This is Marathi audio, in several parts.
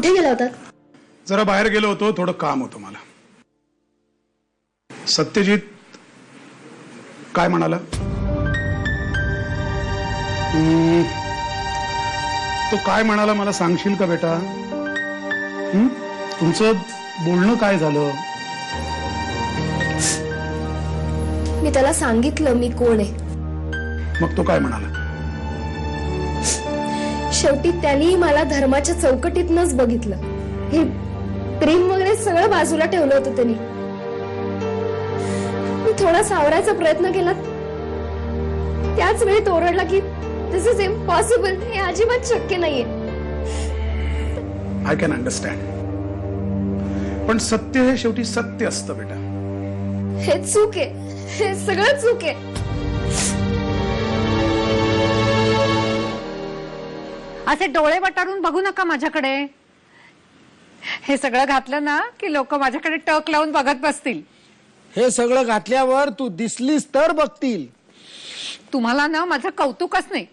कुठे गेला होता? जरा बाहेर गेलो होतो, थोडं काम होतं मला. सत्यजित काय म्हणाला? तो काय म्हणाला मला सांगशील का बेटा? तुमचं बोलणं काय झालं? मी त्याला सांगितलं मी कोण आहे. मग तो काय म्हणाला? शेवटी त्यांनी मला धर्माच्या चौकटीतनच बघितलं. हे प्रेम वगैरे सगळं बाजूला ठेवलं होतं त्यांनी. मी थोडा सावरायचा प्रयत्न केला, त्याच वेळी तो ओरडला की दिस इज इम्पॉसिबल, हे अजिबात शक्य नाहीये. आय कॅन अंडरस्टँड, पण सत्य हे शेवटी सत्य असतं बेटा. हे चूक आहे, हे सगळं चूक आहे. असे डोळे वटारून बघू नका माझ्याकडे. हे सगळं घातलं ना की लोक माझ्याकडे टक लावून बघत बसतील. हे सगळं घातल्यावर तू दिसलीस तर बघतील. तुम्हाला ना माझं कौतुकच नाही,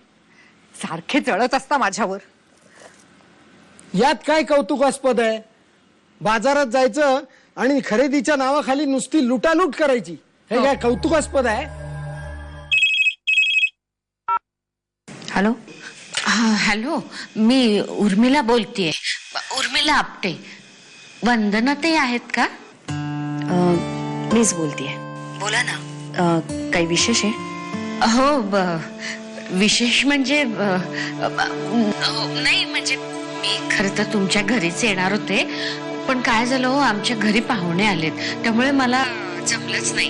सारखे जळत असता माझ्यावर. यात काय कौतुकास्पद आहे? बाजारात जायचं आणि खरेदीच्या नावाखाली नुसती लुटालूट करायची, हे काय कौतुकास्पद आहे? हॅलो. हॅलो, मी उर्मिला बोलतेय. उर्मिला आपटे. वंदना ते आहेत का? मीच बोलतेय. बोला ना. काही विशेष आहे? हो, विशेष म्हणजे नाही, म्हणजे मी खरं तर तुमच्या घरीच येणार होते, पण काय झालं हो, आमच्या घरी पाहुणे आलेत, त्यामुळे मला जमलंच नाही.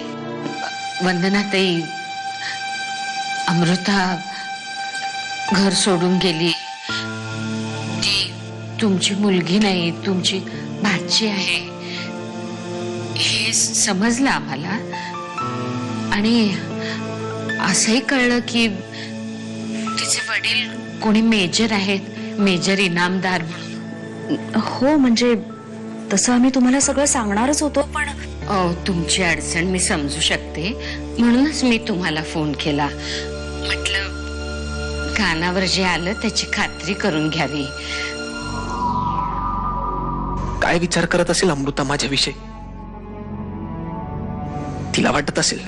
वंदना ताई, अमृता घर सोडून गेली. ती तुमची मुलगी नाही, तुमची भाची आहे हे समजलं आम्हाला. आणि असंही कळलं की तिचे वडील कोणी मेजर आहेत, मेजर इनामदार म्हणून. हो, म्हणजे तसं आम्ही तुम्हाला सगळं सांगणारच होतो, पण तुमची अडचण मी समजू शकते, म्हणूनच मी तुम्हाला फोन केला. म्हटलं कानावर जे आलं त्याची खात्री करून घ्यावी. काय विचार करत असेल अमृता माझ्याविषयी? तिला वाटत असेल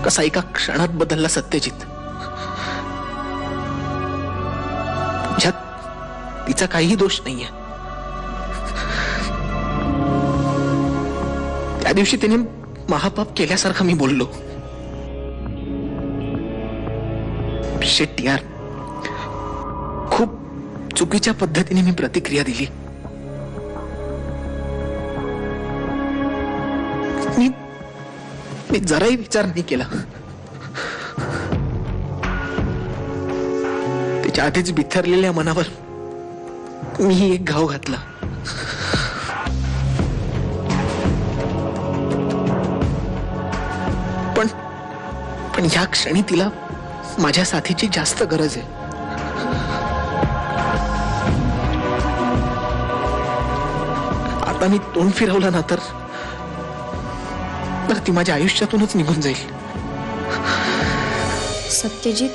कसा एका क्षणात बदलला सत्यजित. ज्यात तिचा काहीही दोष नाहीये. त्या दिवशी तिने महापाप केल्यासारखं मी बोललो. शेट यार, खूप चुकीच्या पद्धतीने मी प्रतिक्रिया दिली. मी जराही विचार नाही केला. त्याच्या आधीच बिथरलेल्या मनावर मी एक घाव घातला. पण या क्षणी तिला माझ्या साथीची जास्त गरज आहे. आता मी तोंड फिरवलं ना तर ती माझ्या आयुष्यातूनच निघून जाईल. सत्यजित,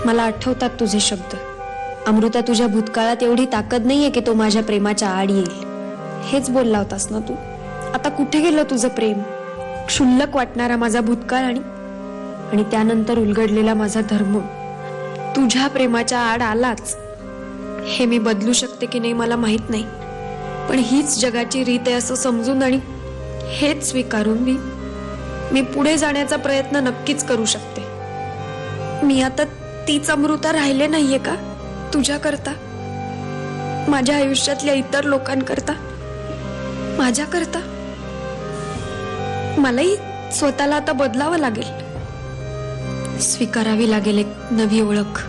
मला आठवतात तुझे शब्द. अमृता, तुझ्या भूतकाळात एवढी ताकद नाहीये की तो माझ्या प्रेमाच्या आड येईल. हेच बोलला होतास ना तू. आता कुठे गेलं तुझं प्रेम? क्षुल्लक वाटणारा माझा भूतकाळ आणि त्यानंतर उलगडलेला माझा धर्म तुझ्या प्रेमाच्या आड आलाच. हे मी बदलू शकते की नाही मला माहित नाही, पण हीच जगाची रीत आहे असं समजून आणि हेच स्वीकारून मी पुढे जाण्याचा प्रयत्न नक्कीच करू शकते. मी आता तीच अमृता राहिले नाहीये का तुझ्याकरता, माझ्या आयुष्यातल्या इतर लोकांकरता, माझ्याकरता? मलाही स्वतःला आता बदलावं लागेल, स्वीकारावी लागेल एक नवी ओळख.